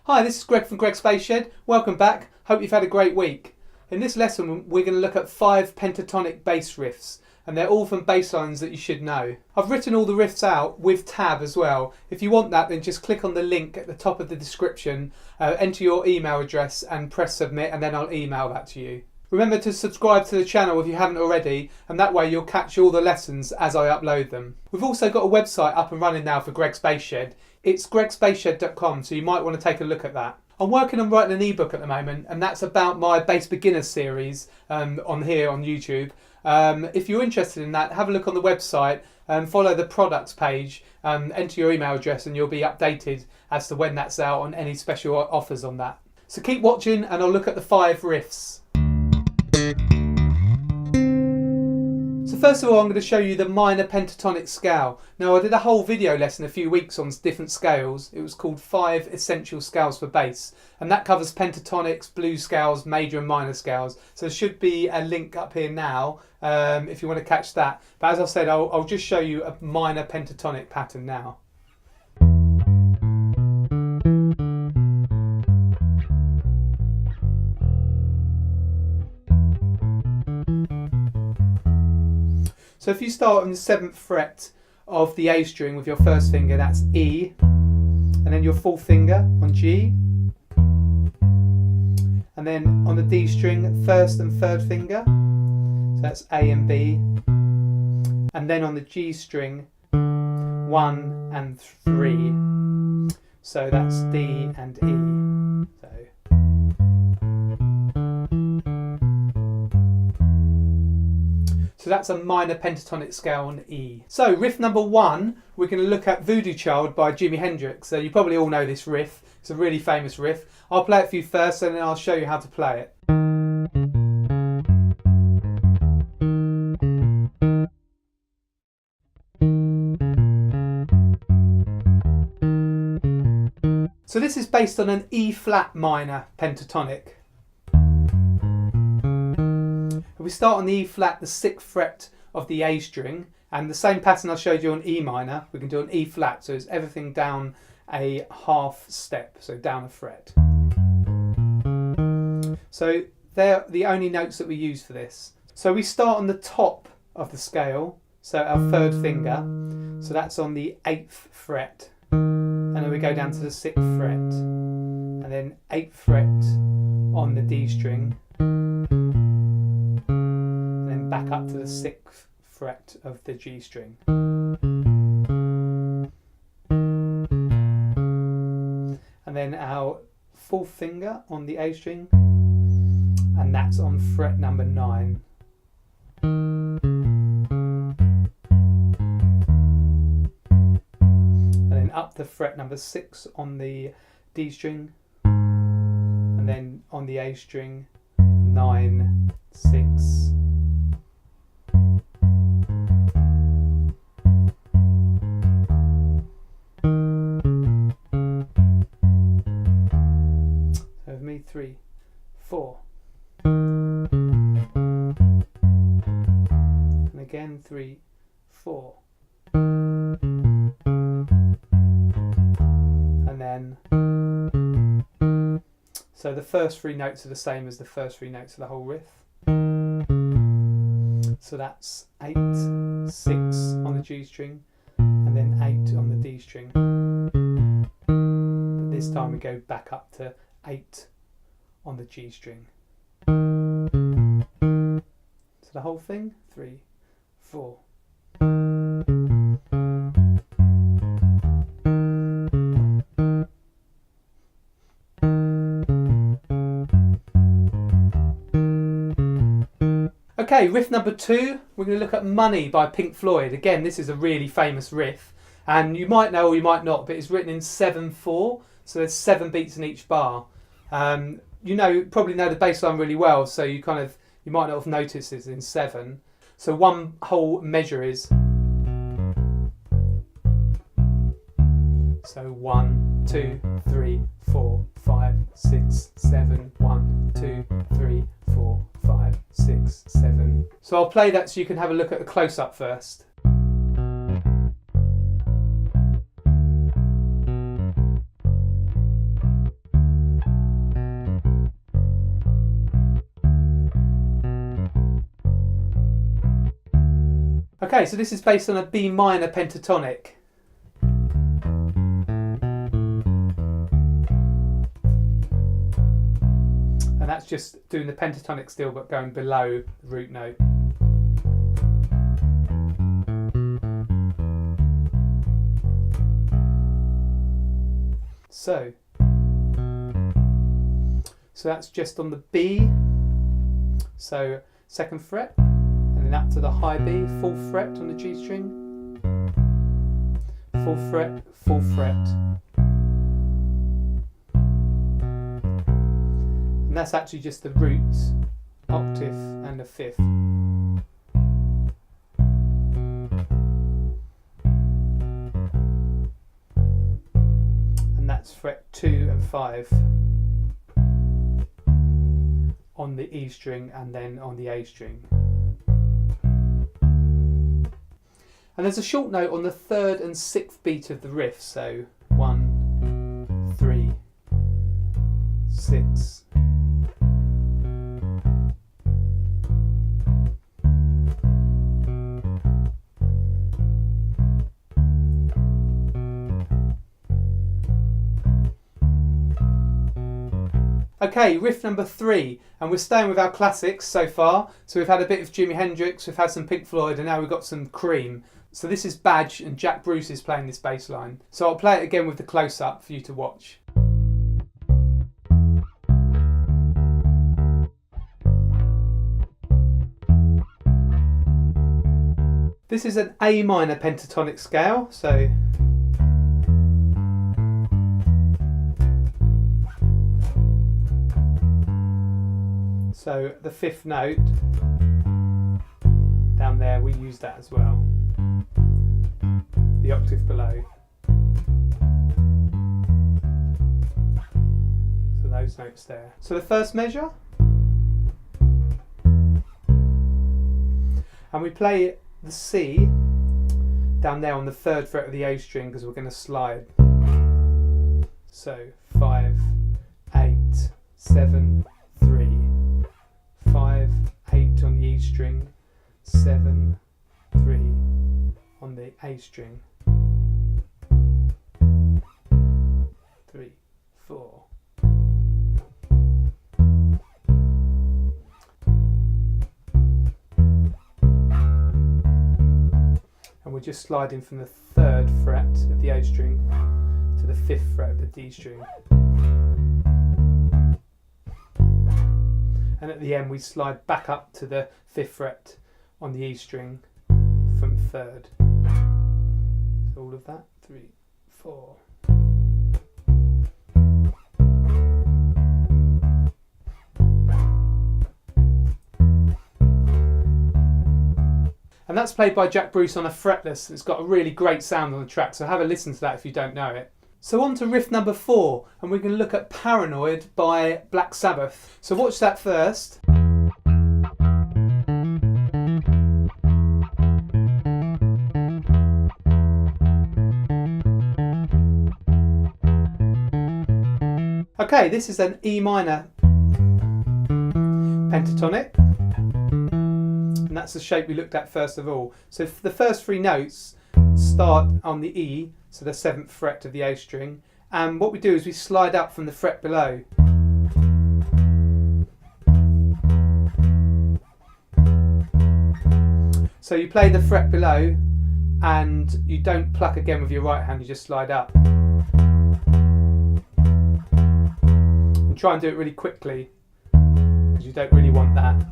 Hi, this is Greg from Greg's Bass Shed. Welcome back. Hope you've had a great week. In this lesson we're going to look at 5 pentatonic bass riffs, and they're all from bass lines that you should know. I've written all the riffs out with tab as well. If you want that, then just click on the link at the top of the description, enter your email address and press submit, and then I'll email that to you. Remember to subscribe to the channel if you haven't already, and that way you'll catch all the lessons as I upload them. We've also got a website up and running now for Greg's Bass Shed. It's gregsbassshed.com, so you might want to take a look at that. I'm working on writing an ebook at the moment, and that's about my bass beginners series on here on YouTube. If you're interested in that, have a look on the website and follow the products page, enter your email address, and you'll be updated as to when that's out on any special offers on that. So keep watching and I'll look at the 5 riffs. So first of all, I'm going to show you the minor pentatonic scale. Now, I did a whole video lesson a few weeks on different scales. It was called 5 Essential Scales for Bass, and that covers pentatonics, blues scales, major and minor scales. So there should be a link up here now if you want to catch that. But as I said, I'll just show you a minor pentatonic pattern now. So if you start on the 7th fret of the A string with your first finger, that's E, and then your 4th finger on G, and then on the D string, 1st and 3rd finger, so that's A and B, and then on the G string, 1 and 3, so that's D and E. So that's a minor pentatonic scale on E. So riff number 1, we're going to look at Voodoo Child by Jimi Hendrix. So you probably all know this riff. It's a really famous riff. I'll play it for you first and then I'll show you how to play it. So this is based on an E flat minor pentatonic. We start on the E flat, the 6th fret of the A string, and the same pattern I showed you on E minor, we can do on E flat, so it's everything down a half step, so down a fret. So they're the only notes that we use for this. So we start on the top of the scale, so our 3rd finger, so that's on the 8th fret, and then we go down to the 6th fret, and then 8th fret on the D string, back up to the 6th fret of the G string. And then our 4th finger on the A string, and that's on fret number 9. And then up to fret number 6 on the D string, and then on the A string, 9, 6. Of me, 3, 4, and again 3, 4, and then so the first 3 notes are the same as the first 3 notes of the whole riff. So that's 8, 6 on the G string, and then 8 on the D string. But this time we go back up to 8 on the G string. So the whole thing, 3, 4. Okay, riff number 2, we're going to look at Money by Pink Floyd. Again, this is a really famous riff, and you might know or you might not, but it's written in 7/4, so there's 7 beats in each bar. You probably know the bass line really well, so you might not have noticed it's in 7. So one whole measure is, so 1, 2, 3, 4, 5, 6, 7, 1, 2, 3, 4, 5, 6, 7. So I'll play that so you can have a look at the close-up first. Okay, so this is based on a B minor pentatonic. And that's just doing the pentatonic still, but going below the root note. So that's just on the B, so 2nd fret, and then up to the high B, 4th fret on the G string, 4th fret, 4th fret. And that's actually just the root octave and the 5th. And that's fret 2 and 5 on the E string and then on the A string. And there's a short note on the 3rd and 6th beat of the riff, so 1, 3, 6. Okay, riff number 3, and we're staying with our classics so far. So we've had a bit of Jimi Hendrix, we've had some Pink Floyd, and now we've got some Cream. So this is Badge, and Jack Bruce is playing this bass line. So I'll play it again with the close-up for you to watch. This is an A minor pentatonic scale, so the 5th note down there, we use that as well, the octave below. So those notes there. So the first measure, and we play the C down there on the 3rd fret of the A string because we're going to slide. So 5, 8, 7, 3. 5, 8 on the E string, 7, 3 on the A string, 3, 4. And we're just sliding from the 3rd fret of the A string to the 5th fret of the D string. And at the end we slide back up to the 5th fret on the E string from 3rd. So all of that, 3, 4. And that's played by Jack Bruce on a fretless. It's got a really great sound on the track, so have a listen to that if you don't know it. So on to riff number 4, and we're going to look at Paranoid by Black Sabbath. So watch that first. Okay, this is an E minor pentatonic, and that's the shape we looked at first of all. So the first 3 notes start on the E, so the 7th fret of the A string, and what we do is we slide up from the fret below. So you play the fret below and you don't pluck again with your right hand, you just slide up. And try and do it really quickly, because you don't really want that.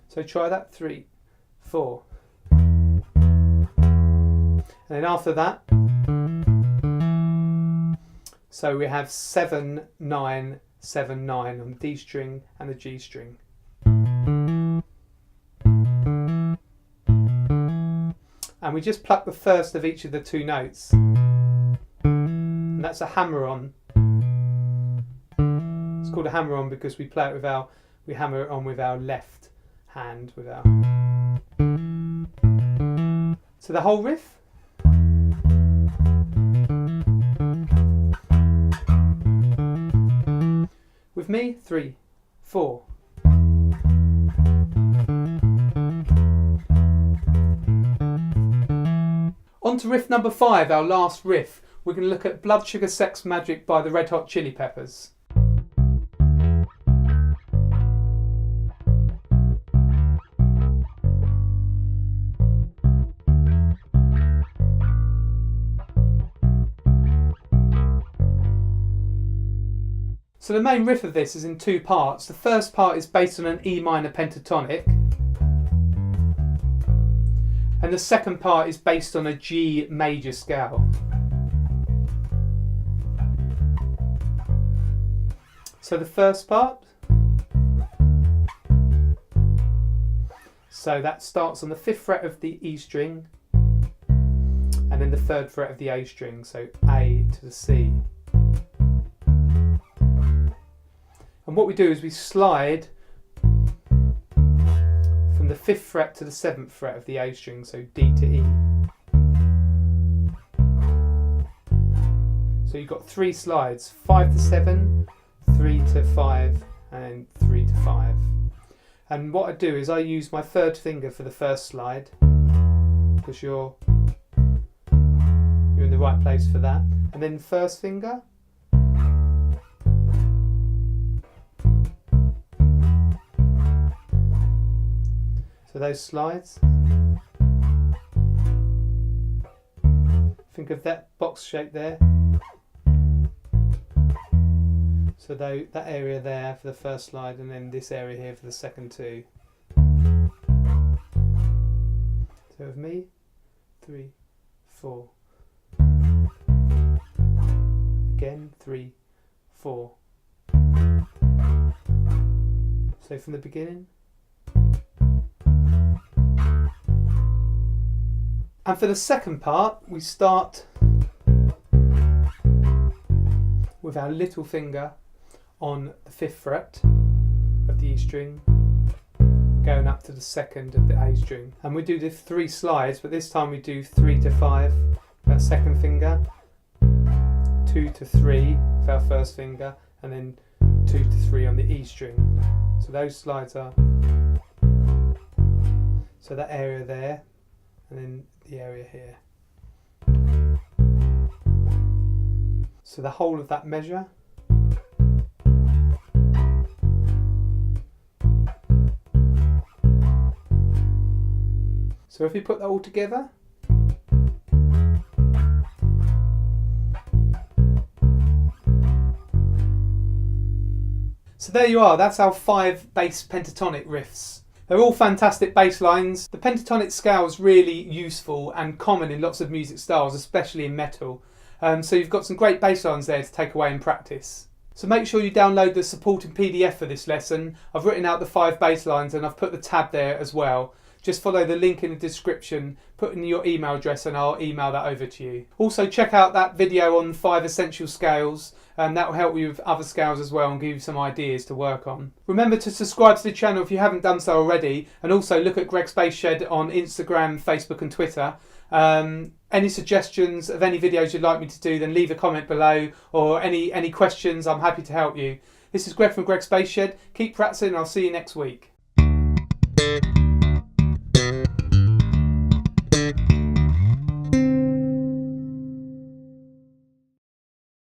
So try that, 3, 4. And then after that, so we have 7, 9, 7, 9 on the D string and the G string. And we just pluck the first of each of the 2 notes. And that's a hammer-on. It's called a hammer-on because we play it with we hammer it on with our left hand, with our... So the whole riff. With me, 3, 4. On to riff number 5, our last riff. We're going to look at Blood Sugar Sex Magik by the Red Hot Chilli Peppers. So the main riff of this is in two parts. The first part is based on an E minor pentatonic, and the second part is based on a G major scale. So the first part, so that starts on the 5th fret of the E string and then the 3rd fret of the A string, so A to the C. And what we do is we slide from the 5th fret to the 7th fret of the A string, so D to E. So you've got 3 slides, 5 to 7, 3 to 5 and 3 to 5. And what I do is I use my 3rd finger for the first slide, because you're in the right place for that. And then first finger, so those slides, think of that box shape there. So that area there for the first slide, and then this area here for the second two. So with me, 3, 4. Again, 3, 4. So from the beginning. And for the second part, we start with our little finger on the 5th fret of the E string, going up to the 2nd of the A string. And we do the 3 slides, but this time we do 3 to 5 with our second finger, 2 to 3 with our first finger, and then 2 to 3 on the E string. So those slides are, so that area there, and then the area here. So the whole of that measure. So if you put that all together, so there you are, that's our 5 bass pentatonic riffs. They're all fantastic bass lines. The pentatonic scale is really useful and common in lots of music styles, especially in metal. So you've got some great bass lines there to take away in practice. So make sure you download the supporting PDF for this lesson. I've written out the 5 bass lines and I've put the tab there as well. Just follow the link in the description, put in your email address and I'll email that over to you. Also check out that video on 5 essential scales, and that will help you with other scales as well and give you some ideas to work on. Remember to subscribe to the channel if you haven't done so already, and also look at Greg's Bass Shed on Instagram, Facebook and Twitter. Any suggestions of any videos you'd like me to do, then leave a comment below, or any questions, I'm happy to help you. This is Greg from Greg's Bass Shed. Keep practicing and I'll see you next week.